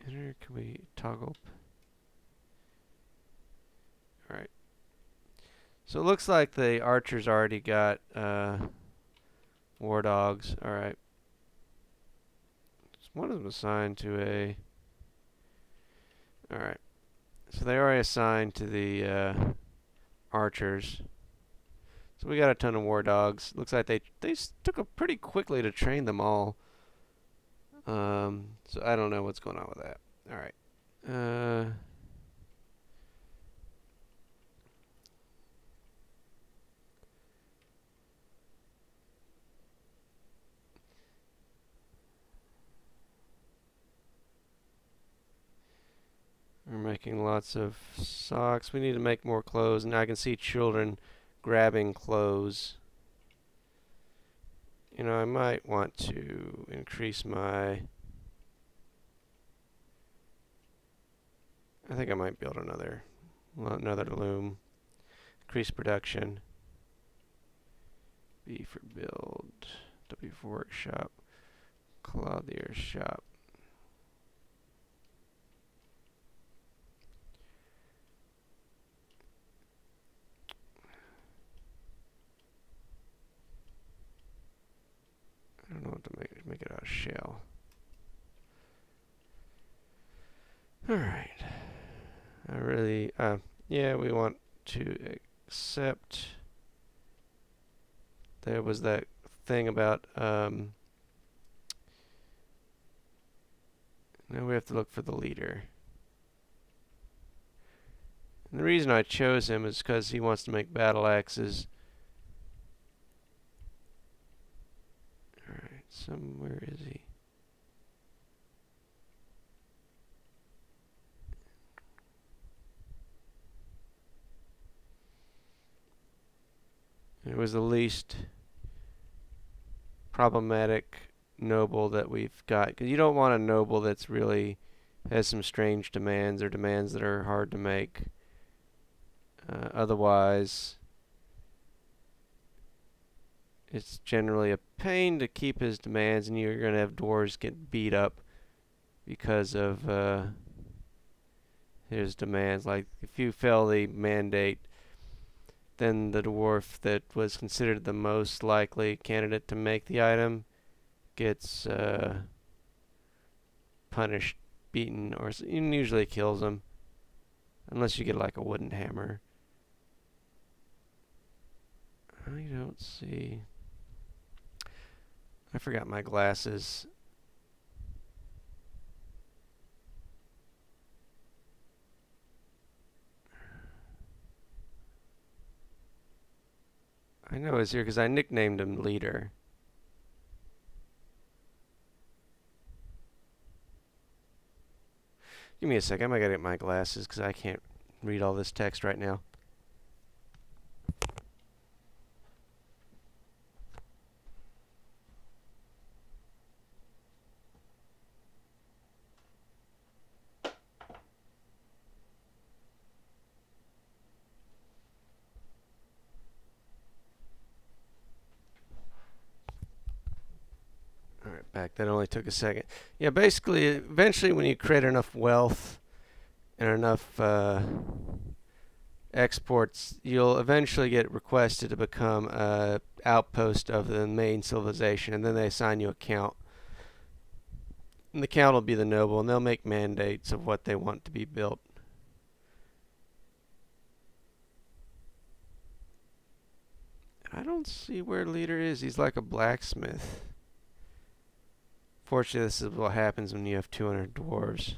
enter. Can we toggle? Alright. So it looks like the archers already got war dogs. Alright. One of them assigned to a... Alright. So they already assigned to the archers. So we got a ton of war dogs. Looks like they took up pretty quickly to train them all. So I don't know what's going on with that. Alright. We're making lots of socks. We need to make more clothes. And I can see children grabbing clothes. You know, I might want to increase my... I think I might build another loom. Increase production. B for build. W for workshop. Clothier shop. I don't know what to make it out of shell. Alright. Yeah, we want to accept. There was that thing about, now we have to look for the leader. And the reason I chose him is because he wants to make battle axes. Alright, where is he? It was the least problematic noble that we've got, because you don't want a noble that's really has some strange demands or demands that are hard to make. Otherwise, it's generally a pain to keep his demands, and you're going to have dwarves get beat up because of his demands. Like, if you fail the mandate, then the dwarf that was considered the most likely candidate to make the item gets punished, beaten, or usually kills him, unless you get like a wooden hammer. I don't see. I forgot my glasses. I know he's here because I nicknamed him Leader. Give me a second. I gotta get my glasses because I can't read all this text right now. Alright, back. That only took a second. Yeah, basically, eventually when you create enough wealth and enough exports, you'll eventually get requested to become an outpost of the main civilization, and then they assign you a count. And the count will be the noble, and they'll make mandates of what they want to be built. I don't see where Leader is. He's like a blacksmith. Fortunately, this is what happens when you have 200 dwarves.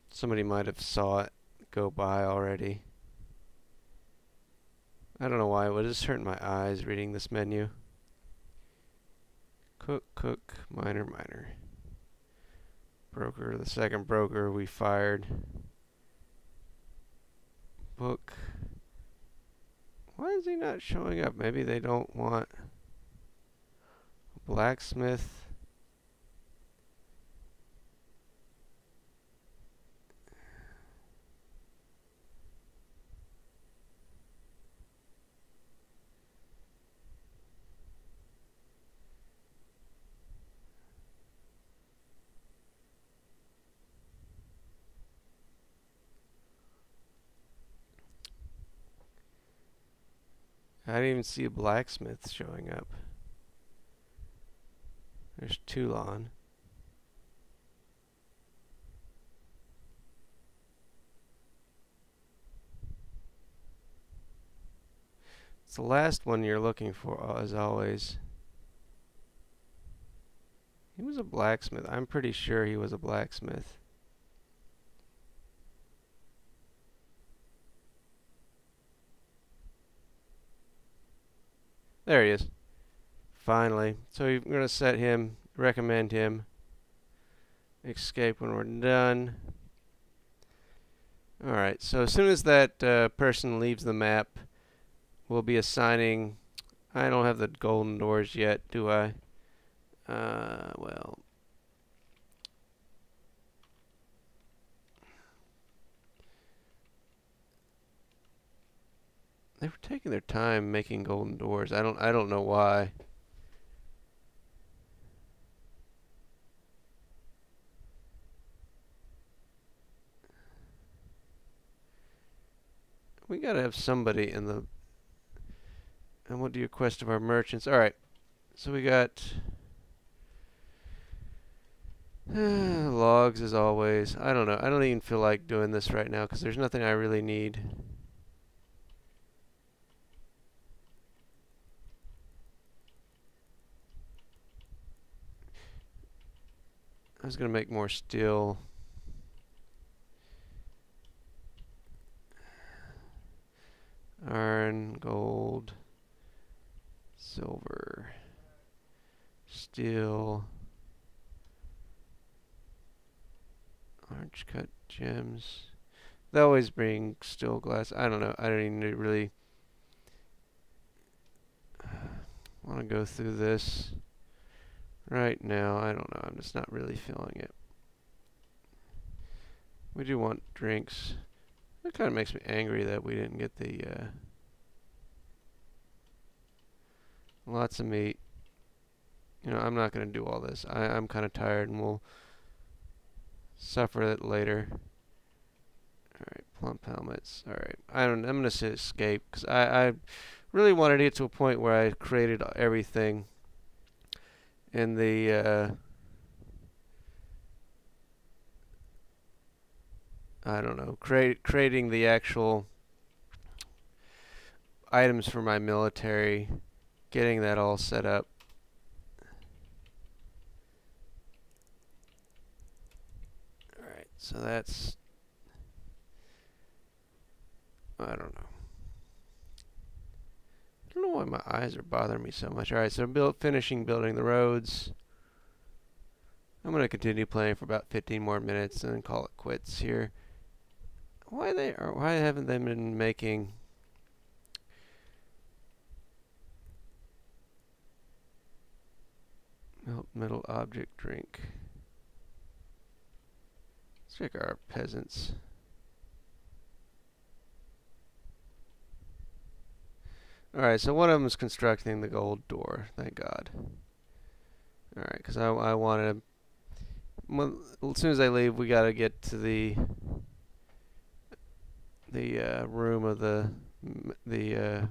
Somebody might have saw it go by already. I don't know why. It just hurt my eyes reading this menu. Cook, cook, miner, miner. Broker, the second broker we fired. Book. Why is he not showing up? Maybe they don't want a blacksmith. I didn't even see a blacksmith showing up. There's Toulon. It's the last one you're looking for, as always. He was a blacksmith. I'm pretty sure he was a blacksmith. There he is. Finally. So we're going to set him, recommend him. Escape when we're done. Alright, so as soon as that person leaves the map, we'll be assigning... I don't have the golden doors yet, do I? Well... They were taking their time making golden doors. I don't know why. We gotta have somebody in the... And what do you request of our merchants? Alright. So we got... logs as always. I don't know. I don't even feel like doing this right now because there's nothing I really need. I was going to make more steel. Iron, gold, silver, steel, orange cut gems. They always bring steel glass. I don't know. I don't even really want to go through this right now. I don't know. I'm just not really feeling it. We do want drinks. That kind of makes me angry that we didn't get the lots of meat. You know, I'm not going to do all this. I'm kind of tired, and we'll suffer it later. Alright, plump helmets. Alright, I'm going to say escape, because I really wanted to get to a point where I created everything in the, I don't know, creating the actual items for my military, getting that all set up. Alright, so that's, I don't know. I don't know why my eyes are bothering me so much. Alright, so finishing building the roads. I'm going to continue playing for about 15 more minutes and then call it quits here. Why haven't they been making metal object drink? Let's check our peasants. Alright, so one of them is constructing the gold door, thank God. Alright, because I wanted to, well, as soon as I leave, we got to get to the room of the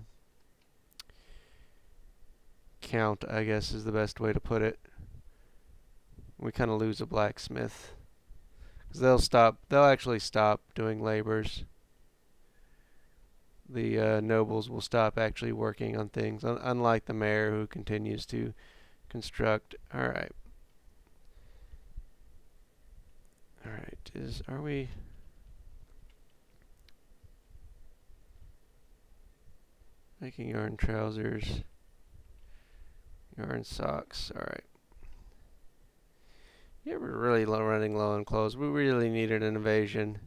count, I guess is the best way to put it. We kind of lose a blacksmith, because they'll actually stop doing labors. The nobles will stop actually working on things, unlike the mayor, who continues to construct. Alright. Alright, are we... making yarn trousers, yarn socks. Alright. Yeah, we're really running low on clothes. We really needed an invasion.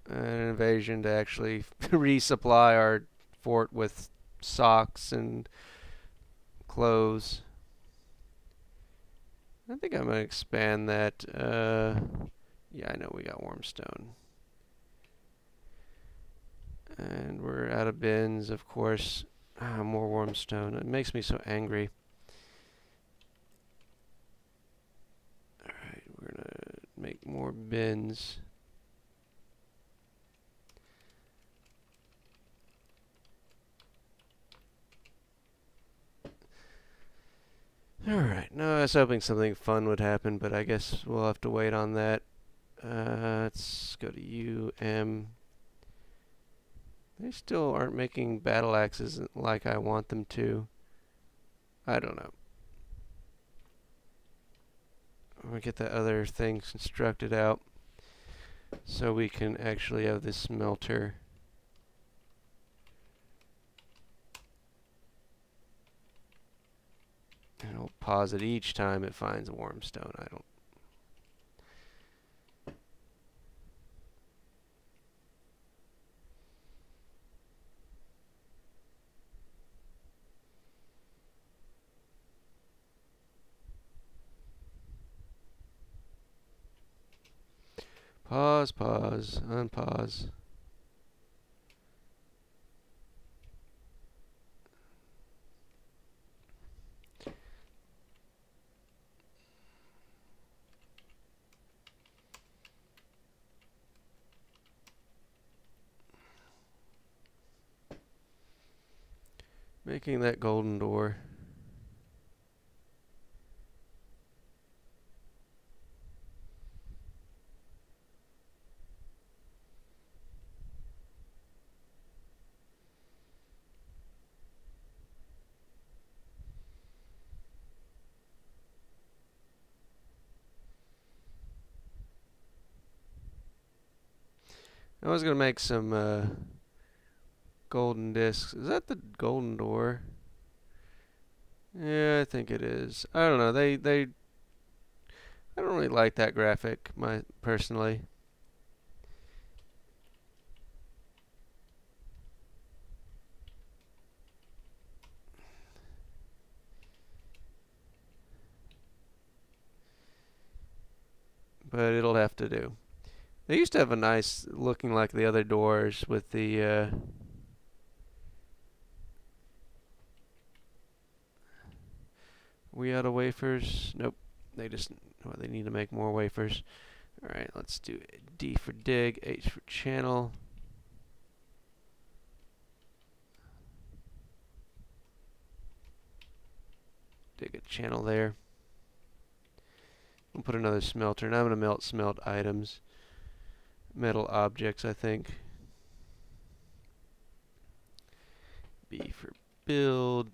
An invasion to actually resupply our fort with socks and clothes. I think I'm going to expand that. Yeah, I know we got warmstone. And we're out of bins, of course. More warmstone. It makes me so angry. Alright, we're going to make more bins. Alright, no, I was hoping something fun would happen, but I guess we'll have to wait on that. Let's go to UM. They still aren't making battle axes like I want them to. I don't know. We'll get that other thing constructed out so we can actually have this smelter. And it'll pause it each time it finds a warmstone. I don't... Pause, pause, unpause. Making that golden door. I was going to make some golden discs. Is that the golden door? Yeah, I think it is. I don't know. I don't really like that graphic, personally. but it'll have to do. They used to have a nice looking like the other doors with the we out of wafers? Nope. They just they need to make more wafers. Alright, let's do D for dig, H for channel. Dig a channel there. We'll put another smelter, and I'm going to smelt items. Metal objects, I think. B for build,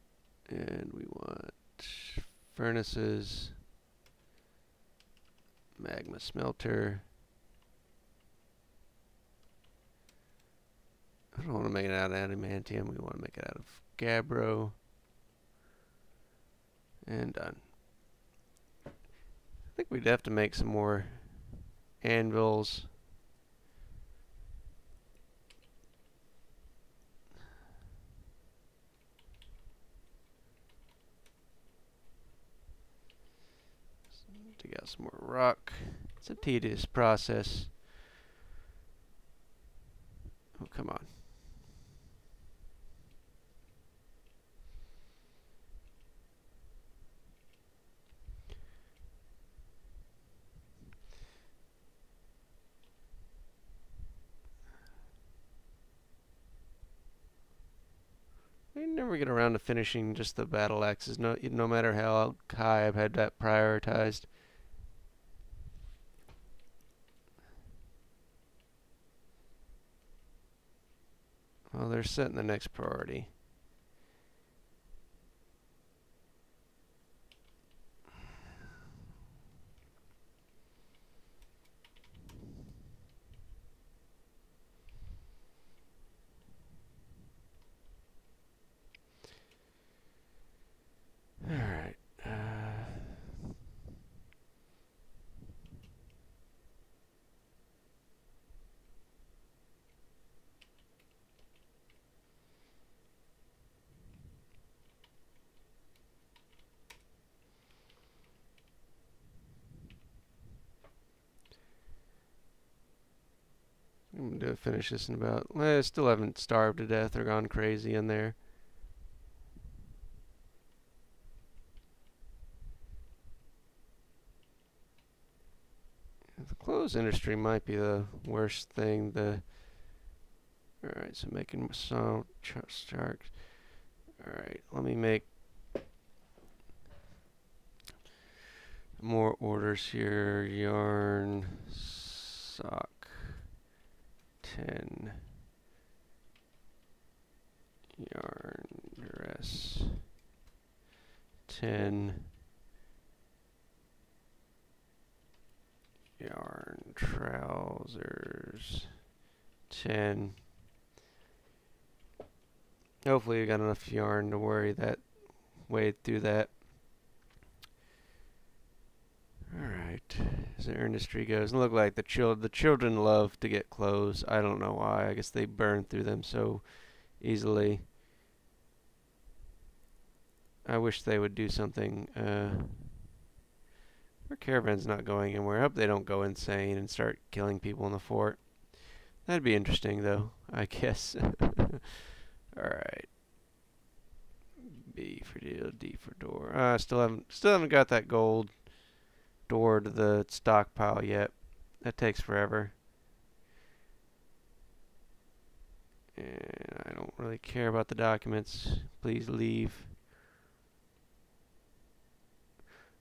and we want furnaces, magma smelter. I don't want to make it out of adamantium, we want to make it out of gabbro. And done. I think we'd have to make some more anvils. Dig out some more rock. It's a tedious process. Oh, come on. I never get around to finishing just the battle axes, no matter how high I've had that prioritized. Well, they're setting the next priority. Alright. I'm going to finish this in about... I still haven't starved to death or gone crazy in there. The clothes industry might be the worst thing. Alright, so making some sharks. Alright, let me make more orders here. Yarn, sock, 10. Yarn, dress, 10. Yarn, trousers, 10. Hopefully you got enough yarn to wade through that. Alright, as the industry goes, look like the children love to get clothes. I don't know why. I guess they burn through them so easily. I wish they would do something. Our caravan's not going anywhere. I hope they don't go insane and start killing people in the fort. That'd be interesting, though, I guess. Alright. B for deal, D for door. Still haven't got that gold door to the stockpile yet. That takes forever. And I don't really care about the documents. Please leave.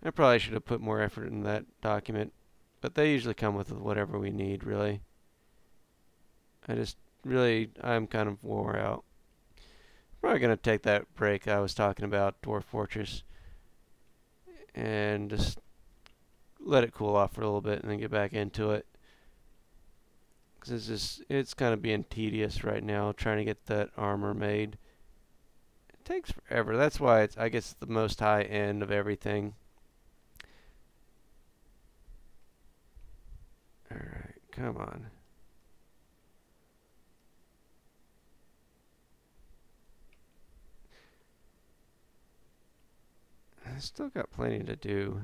I probably should have put more effort in that document, but they usually come with whatever we need, really. I'm kind of wore out. Probably going to take that break I was talking about, Dwarf Fortress, and just let it cool off for a little bit and then get back into it. Because it's kind of being tedious right now, trying to get that armor made. It takes forever. That's why I guess, the most high end of everything. Alright, come on. I still got plenty to do.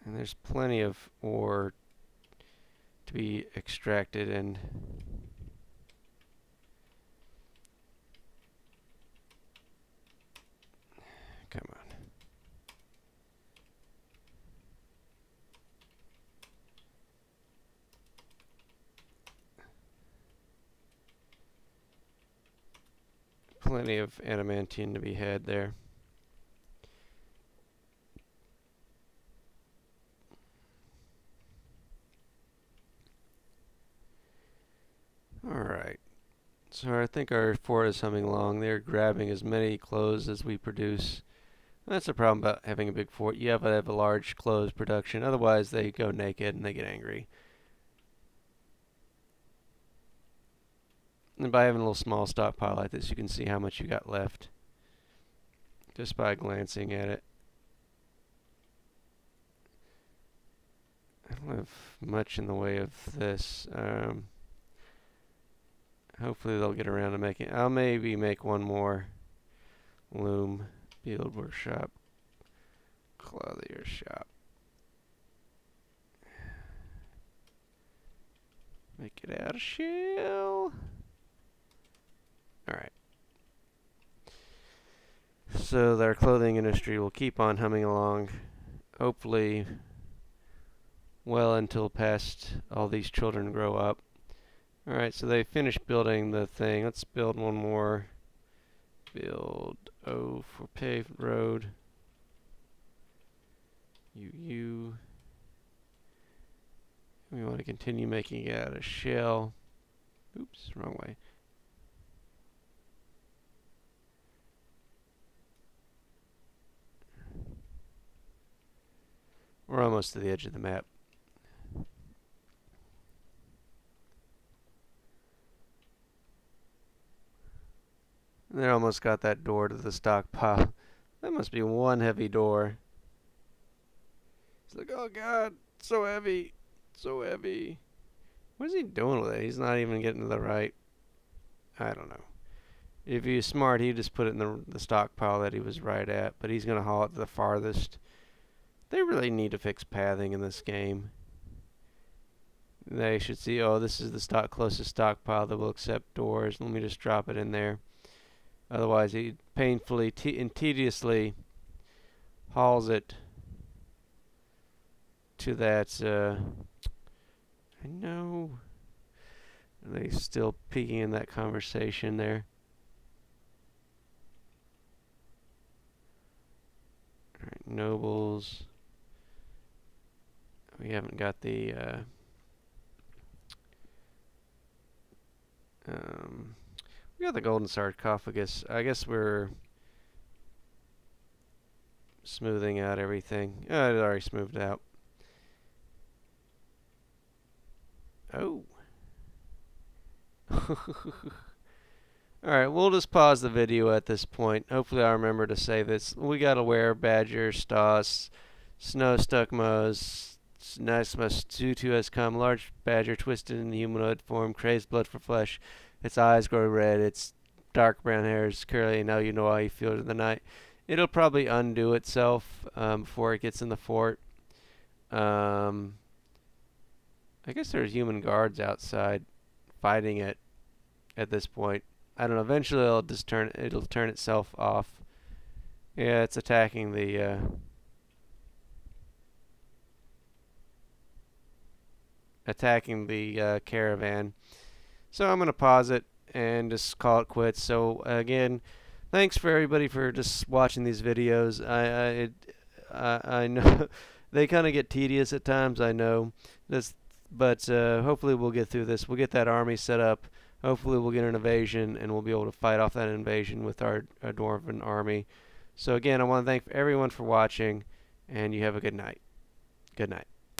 And there's plenty of ore to be extracted, and come on. Plenty of adamantine to be had there. Alright, so I think our fort is humming along. They're grabbing as many clothes as we produce. That's the problem about having a big fort. You have to have a large clothes production, otherwise they go naked and they get angry. And by having a little small stockpile like this, you can see how much you got left just by glancing at it. I don't have much in the way of this. Hopefully they'll get around to making. I'll maybe make one more loom, field workshop, clothier shop. Make it out of shell. Alright. So their clothing industry will keep on humming along, hopefully well until past all these children grow up. Alright, so they finished building the thing. Let's build one more. Build O for paved road. U. We want to continue making it out of shell. Oops, wrong way. We're almost to the edge of the map. They almost got that door to the stockpile. That must be one heavy door. It's like, oh god, so heavy, so heavy. What is he doing with it? He's not even getting to the right. I don't know. If he was smart, he'd just put it in the stockpile that he was right at, but he's going to haul it to the farthest. They really need to fix pathing in this game. They should see, oh, this is the closest stockpile that will accept doors. Let me just drop it in there. Otherwise, he painfully and tediously hauls it to that. I know. Are they still peeking in that conversation there? Alright, nobles. We haven't got the. We got the golden sarcophagus. I guess we're smoothing out everything. Oh, it already smoothed out. Oh. Alright, we'll just pause the video at this point. Hopefully I'll remember to say this. We got a were, badger, stoss, snow stuck mows, nice tutu has come, large badger twisted in the humanoid form, crazed blood for flesh. Its eyes grow red, its dark brown hair is curly, now you know how you feel in the night. It'll probably undo itself before it gets in the fort. I guess there's human guards outside fighting it at this point. I don't know, eventually it'll just turn itself off. Yeah, it's attacking the caravan. So I'm going to pause it and just call it quits. So again, thanks for everybody for just watching these videos. I know they kind of get tedious at times, I know. But hopefully we'll get through this. We'll get that army set up. Hopefully we'll get an invasion and we'll be able to fight off that invasion with our dwarven army. So again, I want to thank everyone for watching, and you have a good night. Good night.